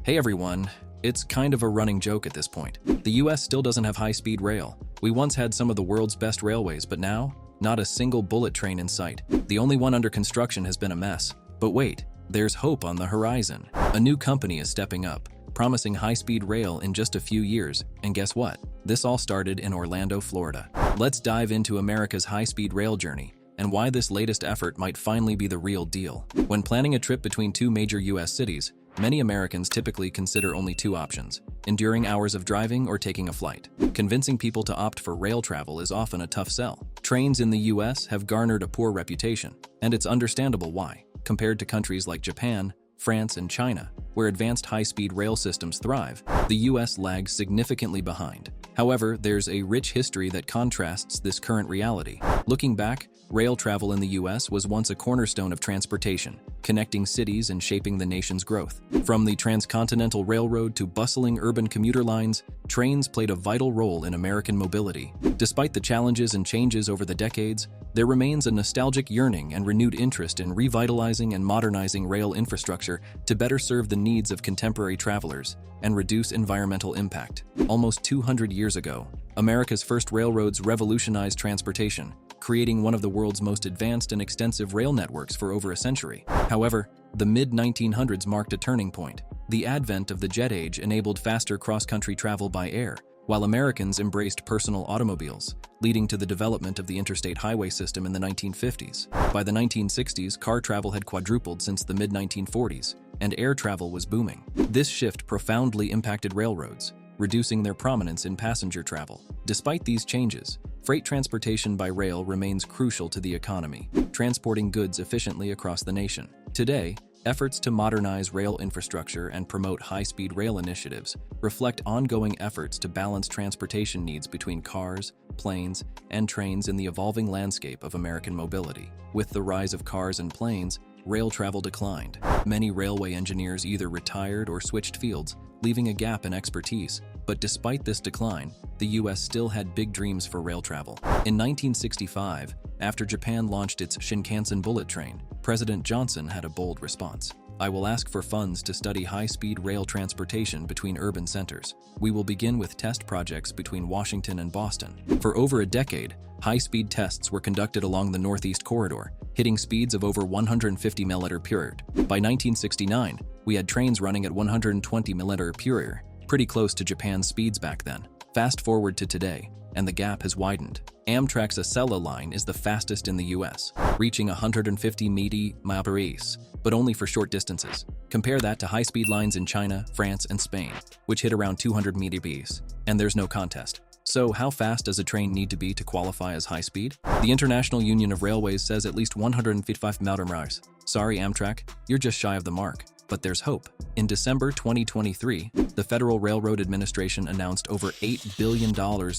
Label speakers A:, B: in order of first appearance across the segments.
A: Hey everyone, it's kind of a running joke at this point. The US still doesn't have high-speed rail. We once had some of the world's best railways, but now, not a single bullet train in sight. The only one under construction has been a mess. But wait, there's hope on the horizon. A new company is stepping up, promising high-speed rail in just a few years, and guess what? This all started in Orlando, Florida. Let's dive into America's high-speed rail journey and why this latest effort might finally be the real deal. When planning a trip between two major US cities, many Americans typically consider only two options: enduring hours of driving or taking a flight. Convincing people to opt for rail travel is often a tough sell. Trains in the US have garnered a poor reputation, and it's understandable why. Compared to countries like Japan, France, and China, where advanced high-speed rail systems thrive, the US lags significantly behind. However, there's a rich history that contrasts this current reality. Looking back, rail travel in the US was once a cornerstone of transportation, connecting cities and shaping the nation's growth. From the transcontinental railroad to bustling urban commuter lines, trains played a vital role in American mobility. Despite the challenges and changes over the decades, there remains a nostalgic yearning and renewed interest in revitalizing and modernizing rail infrastructure to better serve the needs of contemporary travelers and reduce environmental impact. Almost 200 years ago, America's first railroads revolutionized transportation, creating one of the world's most advanced and extensive rail networks for over a century. However, the mid-1900s marked a turning point. The advent of the jet age enabled faster cross-country travel by air, while Americans embraced personal automobiles, leading to the development of the interstate highway system in the 1950s. By the 1960s, car travel had quadrupled since the mid-1940s, and air travel was booming. This shift profoundly impacted railroads, reducing their prominence in passenger travel. Despite these changes, freight transportation by rail remains crucial to the economy, transporting goods efficiently across the nation. Today, efforts to modernize rail infrastructure and promote high-speed rail initiatives reflect ongoing efforts to balance transportation needs between cars, planes, and trains in the evolving landscape of American mobility. With the rise of cars and planes, rail travel declined. Many railway engineers either retired or switched fields, leaving a gap in expertise. But despite this decline, the US still had big dreams for rail travel. In 1965, after Japan launched its Shinkansen bullet train, President Johnson had a bold response. "I will ask for funds to study high-speed rail transportation between urban centers. We will begin with test projects between Washington and Boston." For over a decade, high-speed tests were conducted along the Northeast Corridor, hitting speeds of over 150 mph. By 1969, we had trains running at 120 mph, pretty close to Japan's speeds back then. Fast forward to today, and the gap has widened. Amtrak's Acela line is the fastest in the US, reaching 150 mph, but only for short distances. Compare that to high-speed lines in China, France, and Spain, which hit around 200 mph, and there's no contest. So how fast does a train need to be to qualify as high speed? The International Union of Railways says at least 155 mph. Sorry Amtrak, you're just shy of the mark. But there's hope. In December 2023, the Federal Railroad Administration announced over $8 billion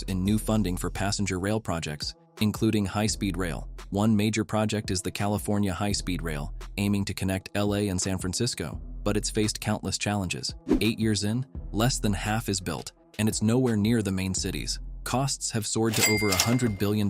A: in new funding for passenger rail projects, including high-speed rail. One major project is the California High-Speed Rail, aiming to connect LA and San Francisco, but it's faced countless challenges. 8 years in, less than half is built, and it's nowhere near the main cities. Costs have soared to over $100 billion,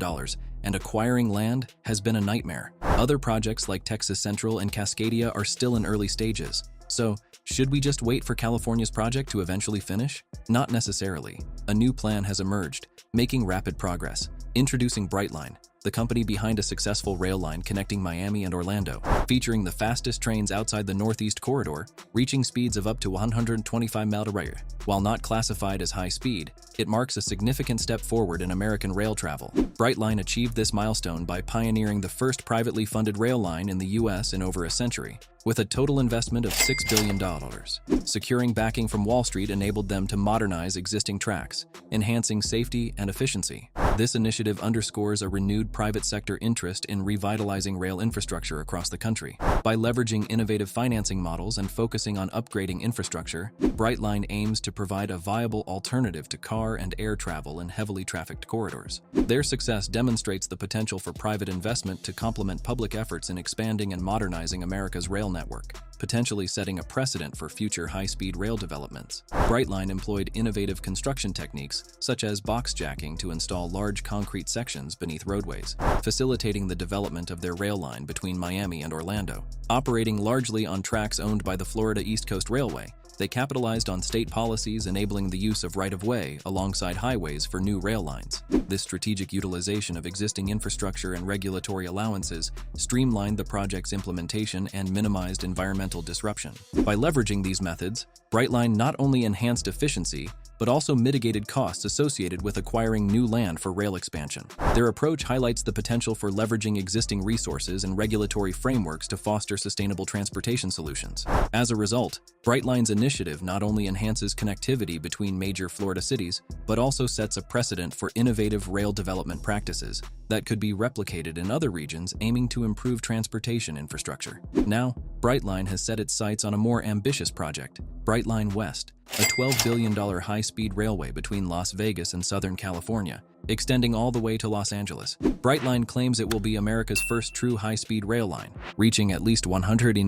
A: and acquiring land has been a nightmare. Other projects like Texas Central and Cascadia are still in early stages. So, should we just wait for California's project to eventually finish? Not necessarily. A new plan has emerged, making rapid progress. Introducing Brightline, the company behind a successful rail line connecting Miami and Orlando, featuring the fastest trains outside the Northeast Corridor, reaching speeds of up to 125 mph. While not classified as high speed, it marks a significant step forward in American rail travel. Brightline achieved this milestone by pioneering the first privately funded rail line in the US in over a century, with a total investment of $6 billion. Securing backing from Wall Street enabled them to modernize existing tracks, enhancing safety and efficiency. This initiative underscores a renewed private sector interest in revitalizing rail infrastructure across the country. By leveraging innovative financing models and focusing on upgrading infrastructure, Brightline aims to provide a viable alternative to car and air travel in heavily trafficked corridors. Their success demonstrates the potential for private investment to complement public efforts in expanding and modernizing America's rail network, potentially setting a precedent for future high-speed rail developments. Brightline employed innovative construction techniques, such as box jacking, to install large concrete sections beneath roadways, facilitating the development of their rail line between Miami and Orlando. Operating largely on tracks owned by the Florida East Coast Railway, They capitalized on state policies enabling the use of right-of-way alongside highways for new rail lines. This strategic utilization of existing infrastructure and regulatory allowances streamlined the project's implementation and minimized environmental disruption. By leveraging these methods, Brightline not only enhanced efficiency, but also mitigated costs associated with acquiring new land for rail expansion. Their approach highlights the potential for leveraging existing resources and regulatory frameworks to foster sustainable transportation solutions. As a result, Brightline's initiative not only enhances connectivity between major Florida cities, but also sets a precedent for innovative rail development practices that could be replicated in other regions aiming to improve transportation infrastructure. Now, Brightline has set its sights on a more ambitious project, Brightline West, a $12 billion high-speed railway between Las Vegas and Southern California, extending all the way to Los Angeles. Brightline claims it will be America's first true high-speed rail line, reaching at least 100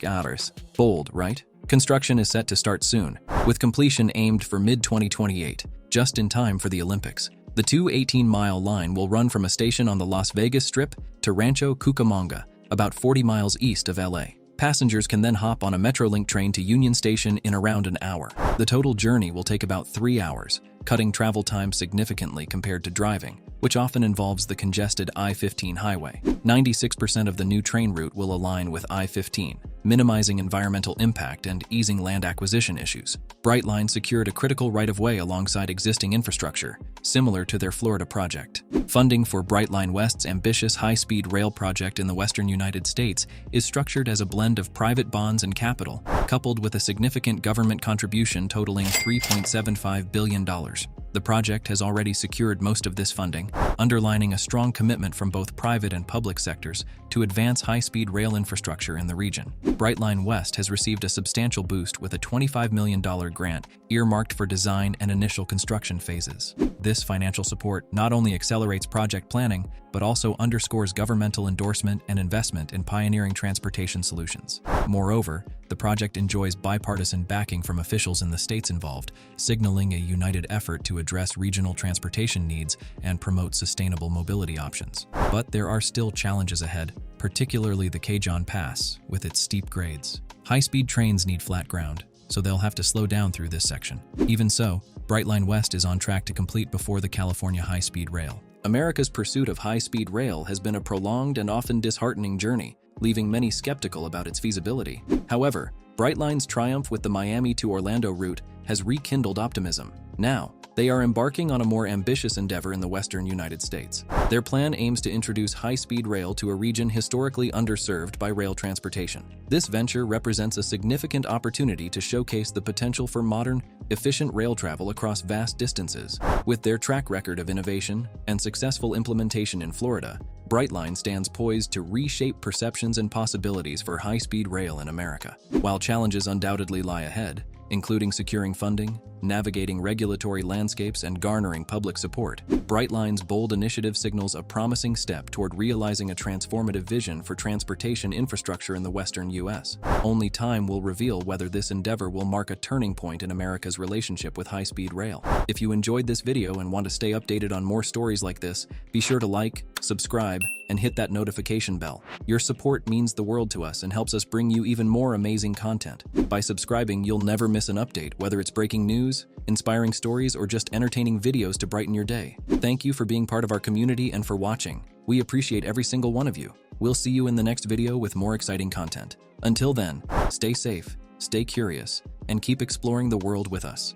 A: hours. Bold, right? Construction is set to start soon, with completion aimed for mid-2028, just in time for the Olympics. The 218-mile line will run from a station on the Las Vegas Strip to Rancho Cucamonga, about 40 miles east of LA. Passengers can then hop on a Metrolink train to Union Station in around an hour. The total journey will take about 3 hours, cutting travel time significantly compared to driving, which often involves the congested I-15 highway. 96% of the new train route will align with I-15, minimizing environmental impact and easing land acquisition issues. Brightline secured a critical right-of-way alongside existing infrastructure, similar to their Florida project. Funding for Brightline West's ambitious high-speed rail project in the western United States is structured as a blend of private bonds and capital, coupled with a significant government contribution totaling $3.75 billion. The project has already secured most of this funding, underlining a strong commitment from both private and public sectors to advance high-speed rail infrastructure in the region. Brightline West has received a substantial boost with a $25 million grant earmarked for design and initial construction phases. This financial support not only accelerates project planning, but also underscores governmental endorsement and investment in pioneering transportation solutions. Moreover, the project enjoys bipartisan backing from officials in the states involved, signaling a united effort to address regional transportation needs and promote sustainable mobility options. But there are still challenges ahead, particularly the Cajun Pass, with its steep grades. High-speed trains need flat ground, so they'll have to slow down through this section. Even so, Brightline West is on track to complete before the California high-speed rail. America's pursuit of high-speed rail has been a prolonged and often disheartening journey, leaving many skeptical about its feasibility. However, Brightline's triumph with the Miami to Orlando route has rekindled optimism. Now, they are embarking on a more ambitious endeavor in the western United States. Their plan aims to introduce high-speed rail to a region historically underserved by rail transportation. This venture represents a significant opportunity to showcase the potential for modern, efficient rail travel across vast distances. With their track record of innovation and successful implementation in Florida, Brightline stands poised to reshape perceptions and possibilities for high-speed rail in America. While challenges undoubtedly lie ahead, including securing funding, navigating regulatory landscapes, and garnering public support, Brightline's bold initiative signals a promising step toward realizing a transformative vision for transportation infrastructure in the western U.S. Only time will reveal whether this endeavor will mark a turning point in America's relationship with high-speed rail. If you enjoyed this video and want to stay updated on more stories like this, be sure to like, subscribe, and hit that notification bell. Your support means the world to us and helps us bring you even more amazing content. By subscribing, you'll never miss an update, whether it's breaking news, inspiring stories, or just entertaining videos to brighten your day. Thank you for being part of our community and for watching. We appreciate every single one of you. We'll see you in the next video with more exciting content. Until then, stay safe, stay curious, and keep exploring the world with us.